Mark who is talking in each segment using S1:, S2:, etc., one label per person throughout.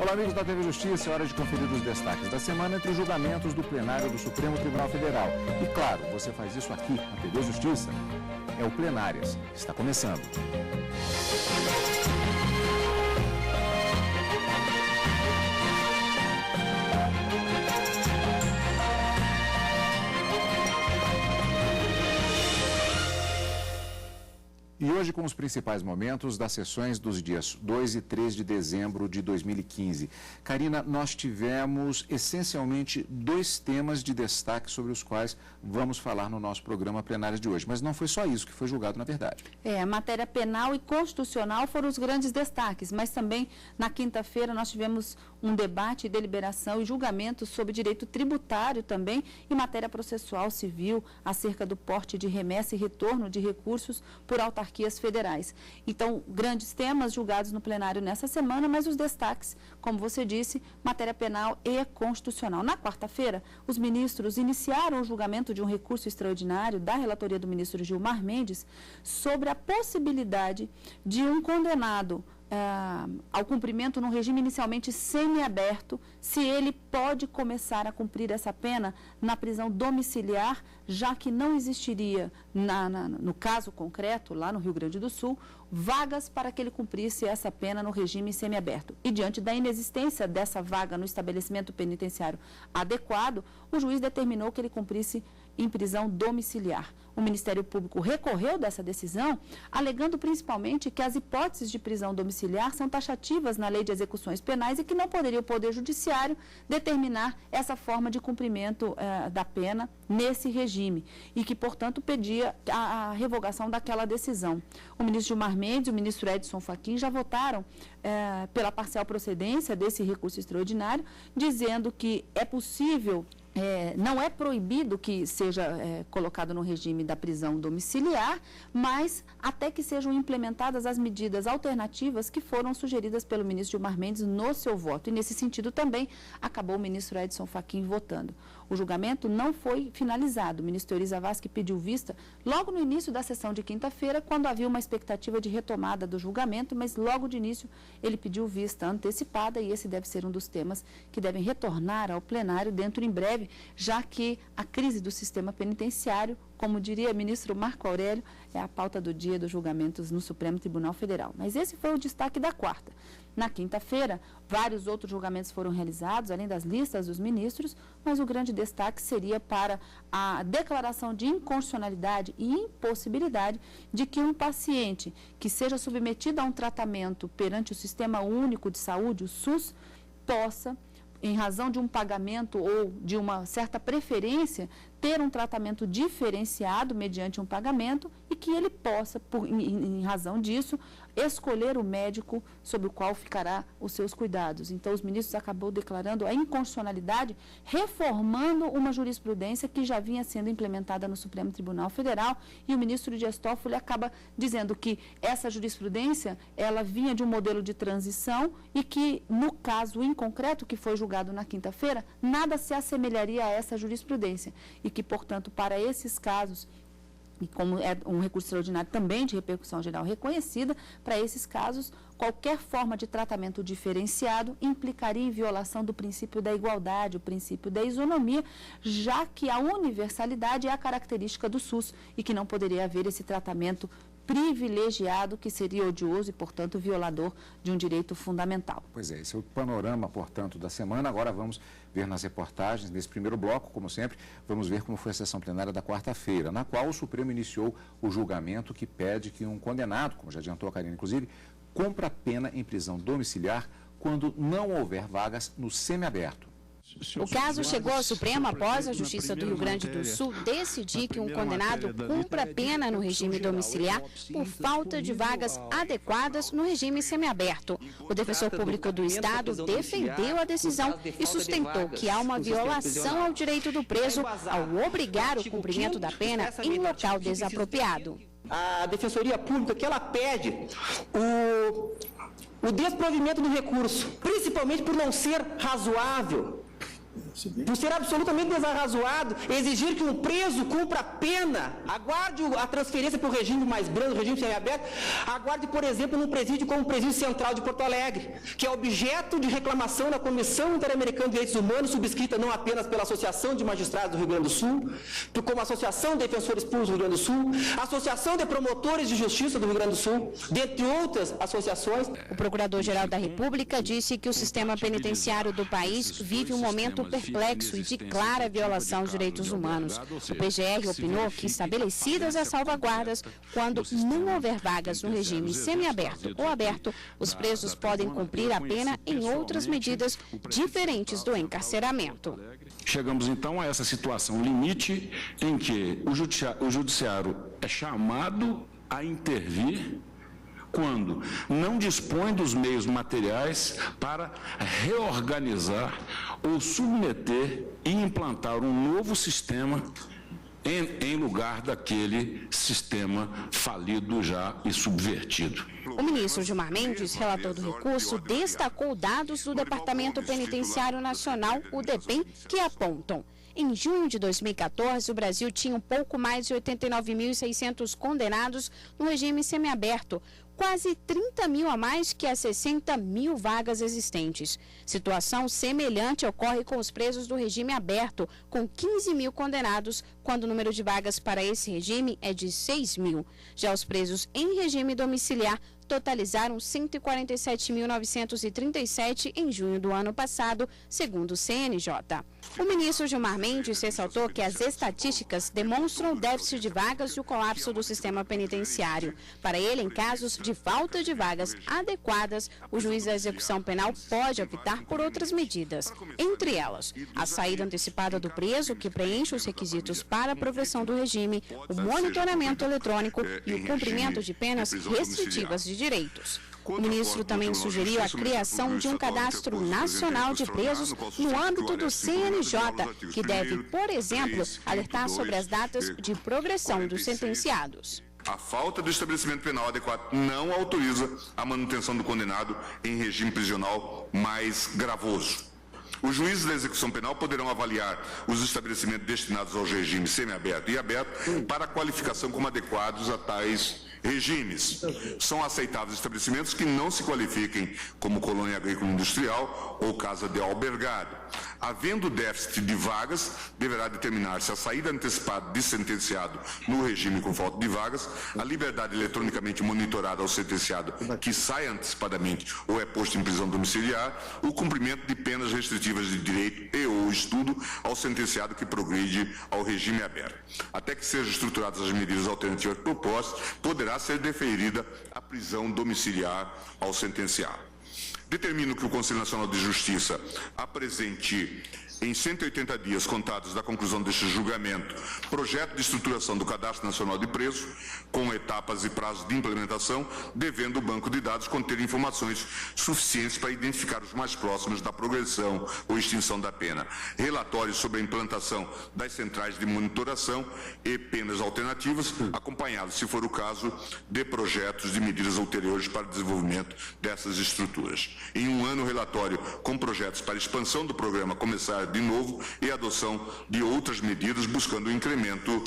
S1: Olá, amigos da TV Justiça, é hora de conferir os destaques da semana entre os julgamentos do plenário do Supremo Tribunal Federal. E claro, você faz isso aqui na TV Justiça. É o Plenárias. Está começando. E hoje com os principais momentos das sessões dos dias 2 e 3 de dezembro de 2015. Karina, nós tivemos essencialmente dois temas de destaque sobre os quais vamos falar no nosso programa plenário de hoje. Mas não foi só isso que foi julgado, na verdade. A matéria penal e constitucional foram os grandes destaques, mas também na quinta-feira nós tivemos um debate, deliberação e julgamento sobre direito tributário também e matéria processual civil acerca do porte de remessa e retorno de recursos por autarquias federais. Então, grandes temas julgados no plenário nessa semana, mas os destaques, como você disse, matéria penal e constitucional. Na quarta-feira, os ministros iniciaram o julgamento de um recurso extraordinário da relatoria do ministro Gilmar Mendes sobre a possibilidade de um condenado ao cumprimento num regime inicialmente semiaberto, se ele pode começar a cumprir essa pena na prisão domiciliar, já que não existiria, no caso concreto, lá no Rio Grande do Sul, vagas para que ele cumprisse essa pena no regime semiaberto. E diante da inexistência dessa vaga no estabelecimento penitenciário adequado, o juiz determinou que ele cumprisse em prisão domiciliar. O Ministério Público recorreu dessa decisão, alegando principalmente que as hipóteses de prisão domiciliar são taxativas na Lei de Execuções Penais e que não poderia o Poder Judiciário determinar essa forma de cumprimento da pena nesse regime e que, portanto, pedia a revogação daquela decisão. O ministro Gilmar Mendes e o ministro Edson Fachin já votaram pela parcial procedência desse recurso extraordinário, dizendo que é possível, não é proibido que seja colocado no regime da prisão domiciliar, mas até que sejam implementadas as medidas alternativas que foram sugeridas pelo ministro Gilmar Mendes no seu voto. E, nesse sentido, também acabou o ministro Edson Fachin votando. O julgamento não foi finalizado. O ministro Euri Zavascki pediu vista logo no início da sessão de quinta-feira, quando havia uma expectativa de retomada do julgamento, mas logo de início ele pediu vista antecipada e esse deve ser um dos temas que devem retornar ao plenário dentro em breve, já que a crise do sistema penitenciário, como diria o ministro Marco Aurélio, é a pauta do dia dos julgamentos no Supremo Tribunal Federal. Mas esse foi o destaque da quarta. Na quinta-feira, vários outros julgamentos foram realizados, além das listas dos ministros, mas o grande destaque seria para a declaração de inconstitucionalidade e impossibilidade de que um paciente que seja submetido a um tratamento perante o Sistema Único de Saúde, o SUS, possa, em razão de um pagamento ou de uma certa preferência, ter um tratamento diferenciado mediante um pagamento e que ele possa, em razão disso, escolher o médico sobre o qual ficará os seus cuidados. Então, os ministros acabou declarando a inconstitucionalidade, reformando uma jurisprudência que já vinha sendo implementada no Supremo Tribunal Federal, e o ministro Dias Toffoli acaba dizendo que essa jurisprudência, ela vinha de um modelo de transição e que, no caso em concreto que foi julgado na quinta-feira, nada se assemelharia a essa jurisprudência e que, portanto, para esses casos, e como é um recurso extraordinário também de repercussão geral reconhecida, para esses casos, qualquer forma de tratamento diferenciado implicaria em violação do princípio da igualdade, o princípio da isonomia, já que a universalidade é a característica do SUS e que não poderia haver esse tratamento privilegiado que seria odioso e, portanto, violador de um direito fundamental. Pois é, esse é o panorama, portanto, da semana. Agora vamos ver nas reportagens, nesse primeiro bloco, como sempre, vamos ver como foi a sessão plenária da quarta-feira, na qual o Supremo iniciou o julgamento que pede que um condenado, como já adiantou a Karina, inclusive, cumpra a pena em prisão domiciliar quando não houver vagas no semiaberto.
S2: O caso chegou ao Supremo após a Justiça do Rio Grande do Sul decidir que um condenado cumpra pena no regime domiciliar por falta de vagas adequadas no regime semiaberto. O defensor público do Estado defendeu a decisão e sustentou que há uma violação ao direito do preso ao obrigar o cumprimento da pena em local desapropriado.
S3: A Defensoria Pública, que ela pede o desprovimento do recurso, principalmente por não ser razoável Por ser absolutamente desarrazoado exigir que um preso cumpra a pena, aguarde a transferência para o regime mais brando, o regime semiaberto, aguarde, por exemplo, num presídio como o Presídio Central de Porto Alegre, que é objeto de reclamação na Comissão Interamericana de Direitos Humanos, subscrita não apenas pela Associação de Magistrados do Rio Grande do Sul, como a Associação de Defensores Públicos do Rio Grande do Sul, a Associação de Promotores de Justiça do Rio Grande do Sul, dentre outras associações.
S2: O Procurador-Geral da República disse que o sistema penitenciário do país vive um momento perplexo e de clara violação aos direitos humanos. O PGR opinou que, estabelecidas as salvaguardas, quando não houver vagas no regime semiaberto ou aberto, os presos podem cumprir a pena em outras medidas diferentes do encarceramento.
S4: Chegamos então a essa situação limite em que o judiciário é chamado a intervir quando não dispõe dos meios materiais para reorganizar ou submeter e implantar um novo sistema em lugar daquele sistema falido já e subvertido.
S2: O ministro Gilmar Mendes, relator do recurso, destacou dados do Departamento Penitenciário Nacional, o DEPEN, que apontam: em junho de 2014, o Brasil tinha um pouco mais de 89.600 condenados no regime semiaberto, quase 30 mil a mais que as 60 mil vagas existentes. Situação semelhante ocorre com os presos do regime aberto, com 15 mil condenados, quando o número de vagas para esse regime é de 6 mil. Já os presos em regime domiciliar totalizaram 147.937 em junho do ano passado, segundo o CNJ. O ministro Gilmar Mendes ressaltou que as estatísticas demonstram o déficit de vagas e o colapso do sistema penitenciário. Para ele, em casos de falta de vagas adequadas, o juiz da execução penal pode optar por outras medidas, entre elas a saída antecipada do preso, que preenche os requisitos para a progressão do regime, o monitoramento eletrônico e o cumprimento de penas restritivas de direitos. O ministro também sugeriu a criação de um cadastro nacional de presos no âmbito do CNJ, que deve, por exemplo, alertar sobre as datas de progressão dos sentenciados.
S5: A falta do estabelecimento penal adequado não autoriza a manutenção do condenado em regime prisional mais gravoso. Os juízes da execução penal poderão avaliar os estabelecimentos destinados aos regimes semiaberto e aberto para qualificação como adequados a tais regimes. São aceitáveis estabelecimentos que não se qualifiquem como colônia agrícola industrial ou casa de albergado. Havendo déficit de vagas, deverá determinar-se a saída antecipada de sentenciado no regime com falta de vagas, a liberdade eletronicamente monitorada ao sentenciado que sai antecipadamente ou é posto em prisão domiciliar, o cumprimento de penas restritivas de direito e ou estudo ao sentenciado que progride ao regime aberto. Até que sejam estruturadas as medidas alternativas propostas, poderá ser deferida a prisão domiciliar ao sentenciado. Determino que o Conselho Nacional de Justiça apresente, em 180 dias contados da conclusão deste julgamento, projeto de estruturação do Cadastro Nacional de Presos, com etapas e prazos de implementação, devendo o banco de dados conter informações suficientes para identificar os mais próximos da progressão ou extinção da pena. Relatórios sobre a implantação das centrais de monitoração e penas alternativas, acompanhados, se for o caso, de projetos de medidas ulteriores para o desenvolvimento dessas estruturas. Em um ano, relatório com projetos para expansão do programa começar de novo e adoção de outras medidas buscando o incremento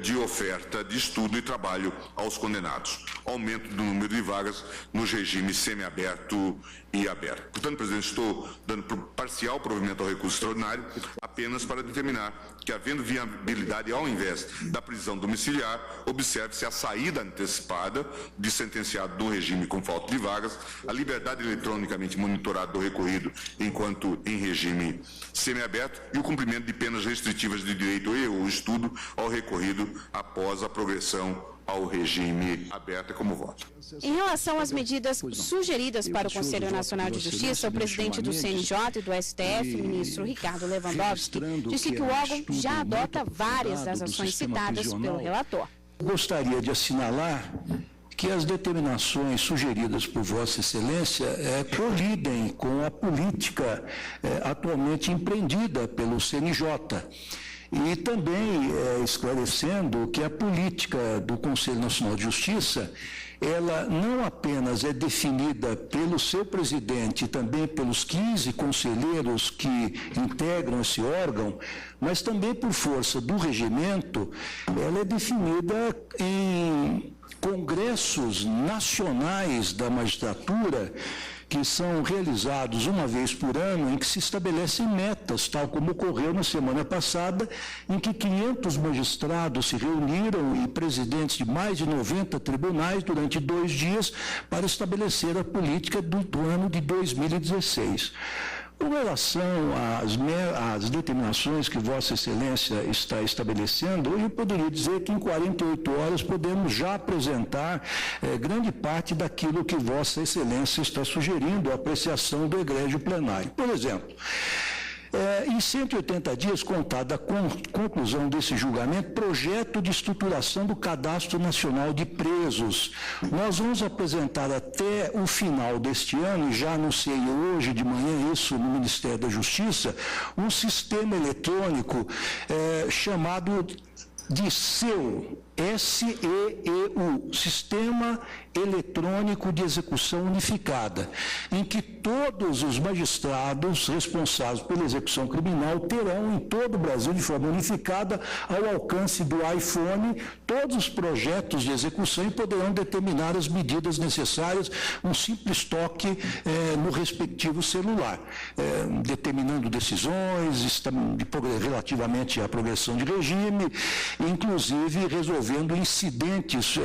S5: de oferta de estudo e trabalho aos condenados, aumento do número de vagas nos regimes semiaberto e aberto. Portanto, presidente, estou dando parcial provimento ao recurso extraordinário apenas para determinar que, havendo viabilidade ao invés da prisão domiciliar, observe-se a saída antecipada de sentenciado no regime com falta de vagas, a liberdade eletronicamente monitorada do recorrido enquanto em regime semiaberto e o cumprimento de penas restritivas de direito e ou estudo ao recorrido após a progressão ao regime aberto como voto.
S2: Em relação às medidas sugeridas para o Conselho Nacional de Justiça, o presidente do CNJ e do STF, ministro Ricardo Lewandowski, disse que o órgão já adota várias das ações citadas pelo relator.
S6: Gostaria de assinalar que as determinações sugeridas por Vossa Excelência colidem com a política atualmente empreendida pelo CNJ. E também esclarecendo que a política do Conselho Nacional de Justiça ela não apenas é definida pelo seu presidente e também pelos 15 conselheiros que integram esse órgão, mas também por força do regimento, ela é definida em congressos nacionais da magistratura, que são realizados uma vez por ano, em que se estabelecem metas, tal como ocorreu na semana passada, em que 500 magistrados se reuniram e presidentes de mais de 90 tribunais durante 2 dias para estabelecer a política do ano de 2016. Com relação às determinações que Vossa Excelência está estabelecendo, hoje eu poderia dizer que em 48 horas podemos já apresentar grande parte daquilo que Vossa Excelência está sugerindo, a apreciação do egrégio plenário. Por exemplo, em 180 dias, contada a conclusão desse julgamento, projeto de estruturação do Cadastro Nacional de Presos. Nós vamos apresentar até o final deste ano, e já anunciei hoje de manhã isso no Ministério da Justiça, um sistema eletrônico chamado de SEU, S-E-E-U, Sistema Eletrônico de Execução Unificada, em que todos os magistrados responsáveis pela execução criminal terão em todo o Brasil, de forma unificada, ao alcance do iPhone, todos os projetos de execução e poderão determinar as medidas necessárias, um simples toque no respectivo celular, determinando decisões relativamente à progressão de regime, inclusive resolvendo incidentes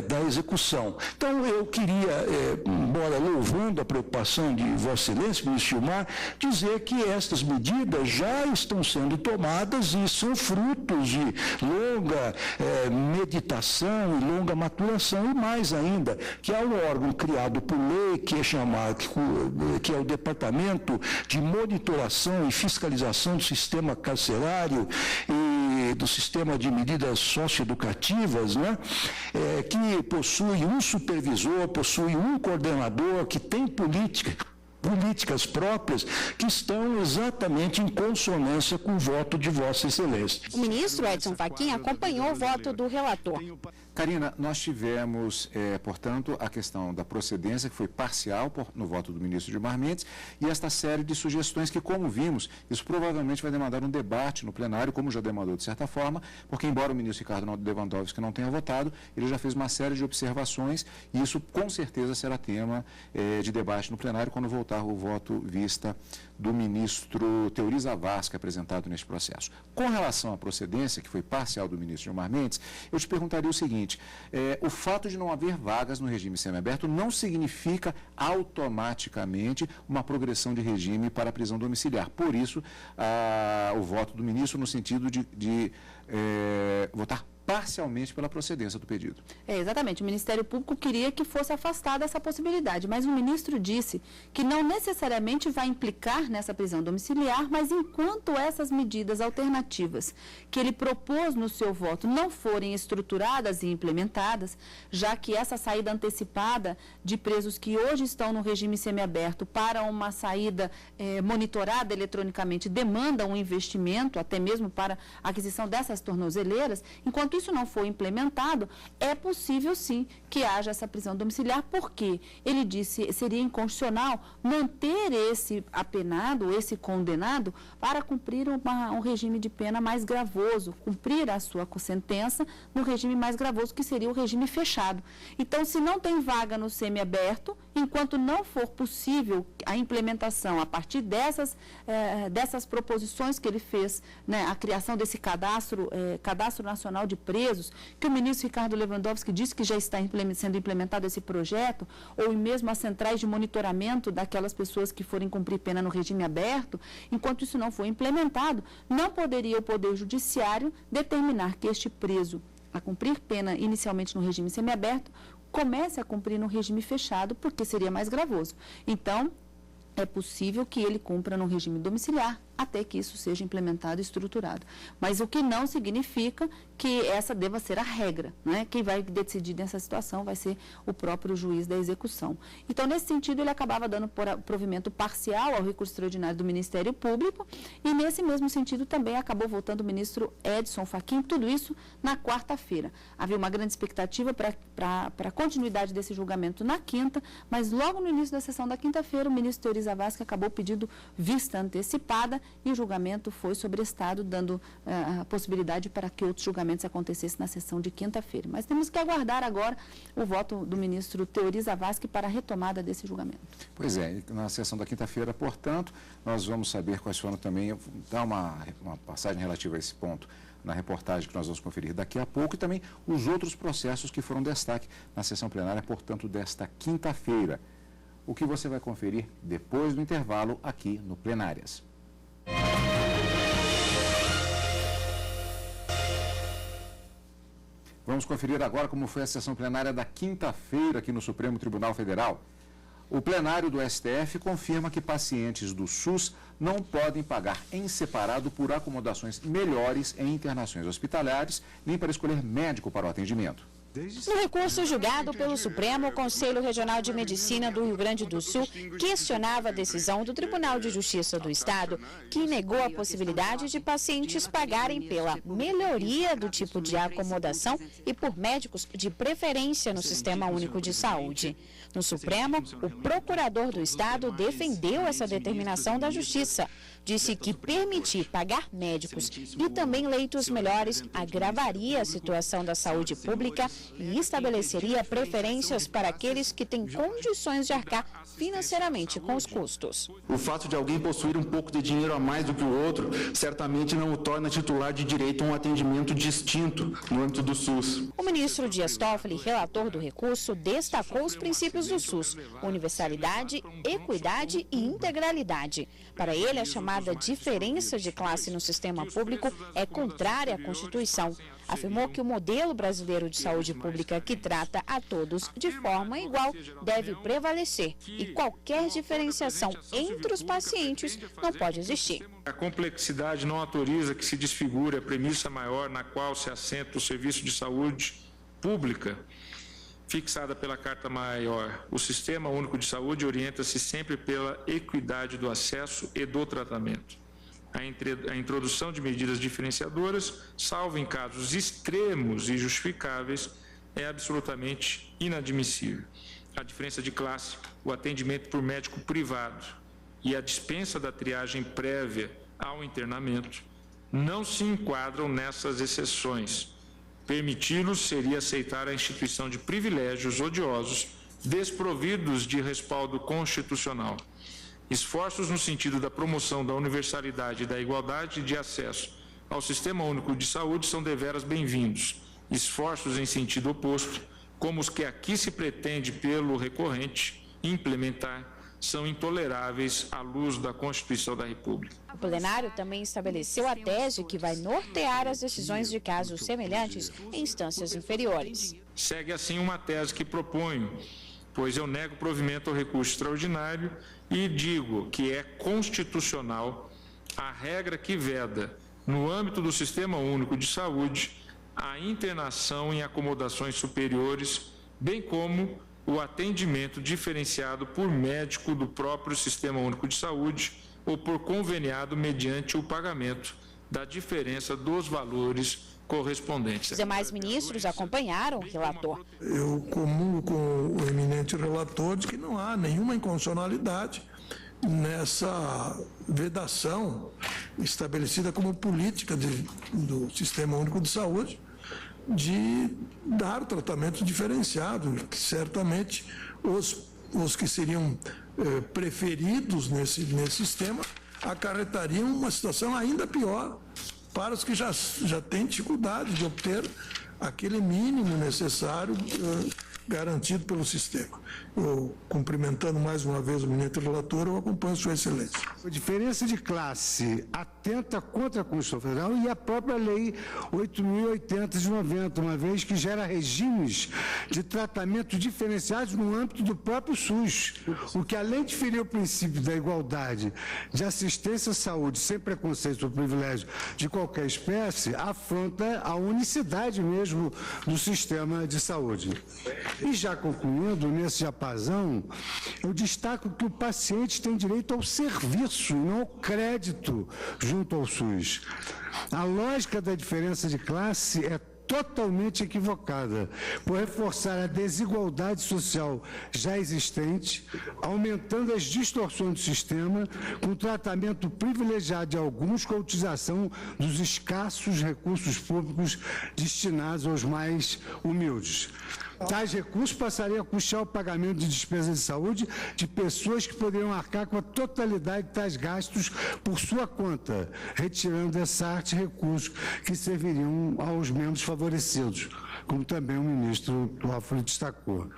S6: da execução. Então, eu queria, embora louvando a preocupação de Vossa Excelência, ministro Gilmar, dizer que estas medidas já estão sendo tomadas e são frutos de longa meditação e longa maturação, e mais ainda, que há um órgão criado por lei, que é chamado, que é o Departamento de Monitoração e Fiscalização do Sistema Carcerário e do Sistema de Medidas Socioeducativas, né? Que possui um supervisor, possui um coordenador, que tem políticas próprias que estão exatamente em consonância com o voto de Vossa Excelência.
S2: O ministro Edson Fachin acompanhou o voto do relator.
S1: Karina, nós tivemos, portanto, a questão da procedência, que foi parcial no voto do ministro Gilmar Mendes, e esta série de sugestões que, como vimos, isso provavelmente vai demandar um debate no plenário, como já demandou de certa forma, porque, embora o ministro Ricardo Lewandowski não tenha votado, ele já fez uma série de observações, e isso com certeza será tema de debate no plenário quando voltar o voto vista do ministro Teori Zavascki apresentado neste processo. Com relação à procedência, que foi parcial do ministro Gilmar Mendes, eu te perguntaria o seguinte: o fato de não haver vagas no regime semiaberto não significa automaticamente uma progressão de regime para a prisão domiciliar. Por isso, o voto do ministro no sentido de votar parcialmente pela procedência do pedido.
S7: Exatamente. O Ministério Público queria que fosse afastada essa possibilidade, mas o ministro disse que não necessariamente vai implicar nessa prisão domiciliar, mas enquanto essas medidas alternativas que ele propôs no seu voto não forem estruturadas e implementadas, já que essa saída antecipada de presos que hoje estão no regime semiaberto para uma saída monitorada eletronicamente demanda um investimento, até mesmo para a aquisição dessas tornozeleiras, enquanto isso não for implementado, é possível sim que haja essa prisão domiciliar, porque ele disse seria inconstitucional manter esse apenado, esse condenado, para cumprir um regime de pena mais gravoso, cumprir a sua sentença no regime mais gravoso, que seria o regime fechado. Então, se não tem vaga no semiaberto, enquanto não for possível a implementação a partir dessas proposições que ele fez, né, a criação desse cadastro nacional de presos, que o ministro Ricardo Lewandowski disse que já está sendo implementado esse projeto, ou mesmo as centrais de monitoramento daquelas pessoas que forem cumprir pena no regime aberto, enquanto isso não for implementado, não poderia o Poder Judiciário determinar que este preso a cumprir pena inicialmente no regime semiaberto comece a cumprir no regime fechado, porque seria mais gravoso. Então, é possível que ele cumpra no regime domiciliar até que isso seja implementado e estruturado. Mas o que não significa que essa deva ser a regra, né? Quem vai decidir nessa situação vai ser o próprio juiz da execução. Então, nesse sentido, ele acabava dando provimento parcial ao recurso extraordinário do Ministério Público e, nesse mesmo sentido, também acabou votando o ministro Edson Fachin, tudo isso na quarta-feira. Havia uma grande expectativa para a continuidade desse julgamento na quinta, mas logo no início da sessão da quinta-feira, o ministro Teori Zavascki acabou pedindo vista antecipada e o julgamento foi sobrestado, dando a possibilidade para que outros julgamentos acontecessem na sessão de quinta-feira. Mas temos que aguardar agora o voto do ministro Teori Zavascki para a retomada desse julgamento.
S1: Pois é, na sessão da quinta-feira, portanto, nós vamos saber quais foram também, dar uma passagem relativa a esse ponto na reportagem que nós vamos conferir daqui a pouco e também os outros processos que foram destaque na sessão plenária, portanto, desta quinta-feira. O que você vai conferir depois do intervalo aqui no Plenárias. Vamos conferir agora como foi a sessão plenária da quinta-feira aqui no Supremo Tribunal Federal. O plenário do STF confirma que pacientes do SUS não podem pagar em separado por acomodações melhores em internações hospitalares, nem para escolher médico para o atendimento.
S2: No recurso julgado pelo Supremo, o Conselho Regional de Medicina do Rio Grande do Sul questionava a decisão do Tribunal de Justiça do Estado, que negou a possibilidade de pacientes pagarem pela melhoria do tipo de acomodação e por médicos de preferência no Sistema Único de Saúde. No Supremo, o procurador do Estado defendeu essa determinação da Justiça. Disse que permitir pagar médicos e também leitos melhores agravaria a situação da saúde pública e estabeleceria preferências para aqueles que têm condições de arcar financeiramente com os custos.
S8: O fato de alguém possuir um pouco de dinheiro a mais do que o outro certamente não o torna titular de direito a um atendimento distinto no âmbito do SUS.
S2: O ministro Dias Toffoli, relator do recurso, destacou os princípios do SUS: universalidade, equidade e integralidade. Para ele, a chamada diferença de classe no sistema público é contrária à Constituição. Afirmou que o modelo brasileiro de saúde pública, que trata a todos de forma igual, deve prevalecer e qualquer diferenciação entre os pacientes não pode existir.
S9: A complexidade não autoriza que se desfigure a premissa maior na qual se assenta o serviço de saúde pública, fixada pela Carta Maior. O Sistema Único de Saúde orienta-se sempre pela equidade do acesso e do tratamento. A introdução de medidas diferenciadoras, salvo em casos extremos e justificáveis, é absolutamente inadmissível. A diferença de classe, o atendimento por médico privado e a dispensa da triagem prévia ao internamento não se enquadram nessas exceções. Permiti-los seria aceitar a instituição de privilégios odiosos desprovidos de respaldo constitucional. Esforços no sentido da promoção da universalidade e da igualdade de acesso ao Sistema Único de Saúde são deveras bem-vindos. Esforços em sentido oposto, como os que aqui se pretende pelo recorrente implementar, são intoleráveis à luz da Constituição da República.
S2: O plenário também estabeleceu a tese que vai nortear as decisões de casos semelhantes em instâncias inferiores.
S9: Segue assim uma tese que proponho, pois eu nego provimento ao recurso extraordinário e digo que é constitucional a regra que veda, no âmbito do Sistema Único de Saúde, a internação em acomodações superiores, bem como o atendimento diferenciado por médico do próprio Sistema Único de Saúde ou por conveniado mediante o pagamento da diferença dos valores correspondentes.
S2: Os demais ministros acompanharam o relator.
S10: Eu comungo com o eminente relator de que não há nenhuma inconstitucionalidade nessa vedação estabelecida como política do Sistema Único de Saúde de dar tratamento diferenciado, que certamente os que seriam preferidos nesse sistema acarretariam uma situação ainda pior para os que já têm dificuldade de obter aquele mínimo necessário garantido pelo sistema. Eu, cumprimentando mais uma vez o ministro relator, eu acompanho Sua Excelência.
S11: A diferença de classe atenta contra a Constituição Federal e a própria Lei 8.080 de 90, uma vez que gera regimes de tratamento diferenciados no âmbito do próprio SUS, o que, além de ferir o princípio da igualdade de assistência à saúde sem preconceito ou privilégio de qualquer espécie, afronta a unicidade mesmo do sistema de saúde. E já concluindo, nesse diapasão, eu destaco que o paciente tem direito ao serviço e não ao crédito junto ao SUS. A lógica da diferença de classe é totalmente equivocada, por reforçar a desigualdade social já existente, aumentando as distorções do sistema, com tratamento privilegiado de alguns com a utilização dos escassos recursos públicos destinados aos mais humildes. Tais recursos passariam a custear o pagamento de despesas de saúde de pessoas que poderiam arcar com a totalidade de tais gastos por sua conta, retirando dessa arte recursos que serviriam aos menos favorecidos, como também o ministro Toffoli destacou.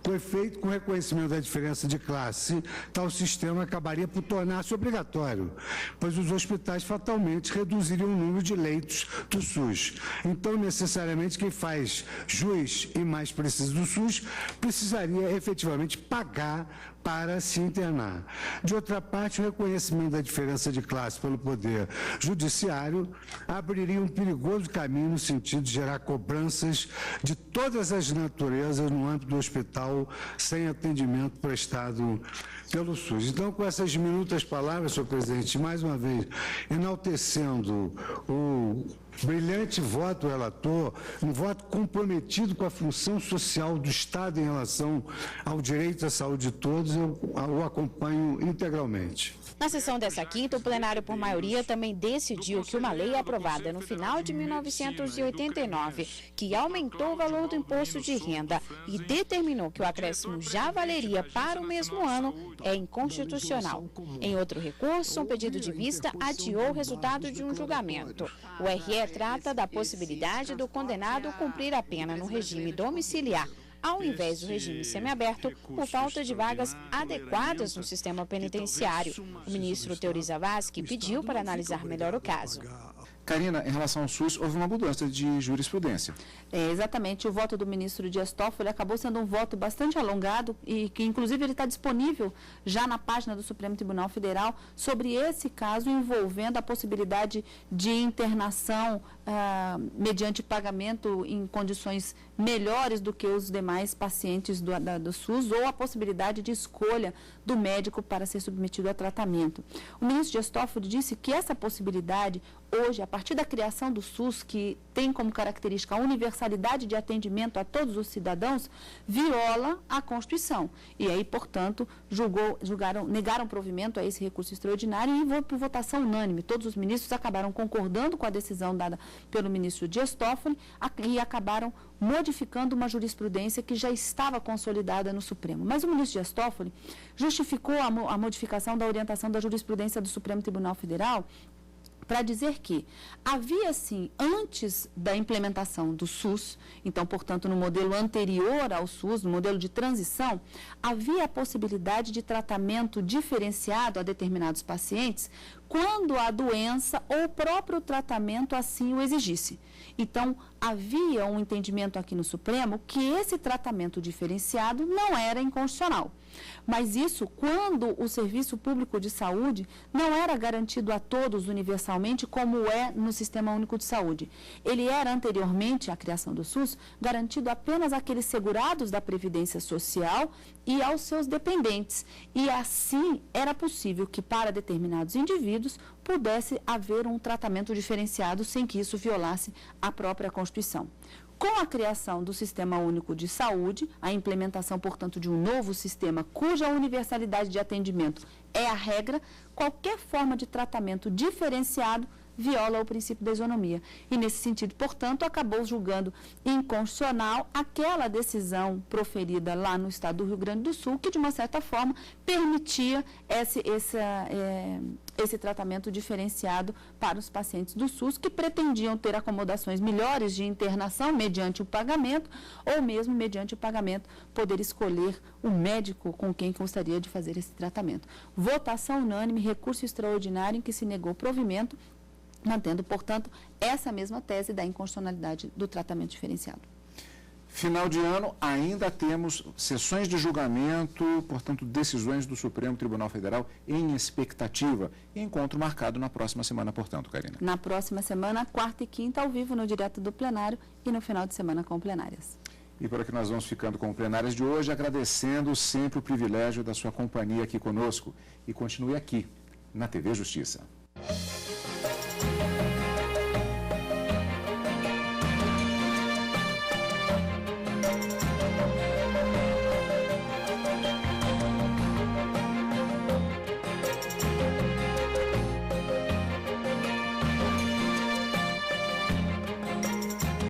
S11: Com efeito, com o reconhecimento da diferença de classe, tal sistema acabaria por tornar-se obrigatório, pois os hospitais fatalmente reduziriam o número de leitos do SUS. Então, necessariamente, quem faz jus e mais precisa do SUS precisaria efetivamente pagar para se internar. De outra parte, o reconhecimento da diferença de classe pelo Poder Judiciário abriria um perigoso caminho no sentido de gerar cobranças de todas as naturezas no âmbito do hospital sem atendimento prestado pelo SUS. Então, com essas diminutas palavras, senhor presidente, mais uma vez, enaltecendo o brilhante voto do relator, um voto comprometido com a função social do Estado em relação ao direito à saúde de todos, eu o acompanho integralmente.
S2: Na sessão dessa quinta, o plenário, por maioria, também decidiu que uma lei aprovada no final de 1989, que aumentou o valor do imposto de renda e determinou que o acréscimo já valeria para o mesmo ano, é inconstitucional. Em outro recurso, um pedido de vista adiou o resultado de um julgamento. O RE trata da possibilidade do condenado cumprir a pena no regime domiciliar, ao invés do regime semiaberto, por falta de vagas adequadas no sistema penitenciário. O ministro Teori Zavascki pediu para analisar melhor o caso.
S1: Karina, em relação ao SUS, houve uma mudança de jurisprudência.
S7: Exatamente. O voto do ministro Dias Toffoli acabou sendo um voto bastante alongado e que, inclusive, ele está disponível já na página do Supremo Tribunal Federal sobre esse caso envolvendo a possibilidade de internação mediante pagamento em condições melhores do que os demais pacientes do SUS ou a possibilidade de escolha do médico para ser submetido a tratamento. O ministro Dias Toffoli disse que essa possibilidade, hoje, a partir da criação do SUS, que tem como característica a universalidade de atendimento a todos os viola a Constituição. E aí, portanto, negaram provimento a esse recurso extraordinário e por votação unânime. Todos os ministros acabaram concordando com a decisão dada pelo ministro Dias Toffoli e acabaram modificando uma jurisprudência que já estava consolidada no Supremo. Mas o ministro Dias Toffoli justificou a modificação da orientação da jurisprudência do Supremo Tribunal Federal para dizer que havia, sim, antes da implementação do SUS, então, portanto, no modelo anterior ao SUS, no modelo de transição, havia a possibilidade de tratamento diferenciado a determinados pacientes quando a doença ou o próprio tratamento assim o exigisse. Então, havia um entendimento aqui no Supremo que esse tratamento diferenciado não era inconstitucional. Mas isso quando o serviço público de saúde não era garantido a todos universalmente, como é no Sistema Único de Saúde. Ele era, anteriormente à criação do SUS, garantido apenas àqueles segurados da Previdência Social e aos seus dependentes. E assim era possível que, para determinados indivíduos, pudesse haver um tratamento diferenciado sem que isso violasse a própria Constituição. Com a criação do Sistema Único de Saúde, a implementação, portanto, de um novo sistema cuja universalidade de atendimento é a regra, qualquer forma de tratamento diferenciado viola o princípio da isonomia. E, nesse sentido, portanto, acabou julgando inconstitucional aquela decisão proferida lá no estado do Rio Grande do Sul, que, de uma certa forma, permitia esse tratamento diferenciado para os pacientes do SUS que pretendiam ter acomodações melhores de internação mediante o pagamento ou mesmo mediante o pagamento poder escolher o médico com quem gostaria de fazer esse tratamento. Votação unânime, recurso extraordinário em que se negou provimento, mantendo, portanto, essa mesma tese da inconstitucionalidade do tratamento diferenciado.
S1: Final de ano, ainda temos sessões de julgamento, portanto, decisões do Supremo Tribunal Federal em expectativa. Encontro marcado na próxima semana, portanto, Karina.
S7: Na próxima semana, quarta e quinta, ao vivo no Direto do Plenário e no final de semana com plenárias.
S1: E por aqui nós vamos ficando com plenárias de hoje, agradecendo sempre o privilégio da sua companhia aqui conosco. E continue aqui, na TV Justiça.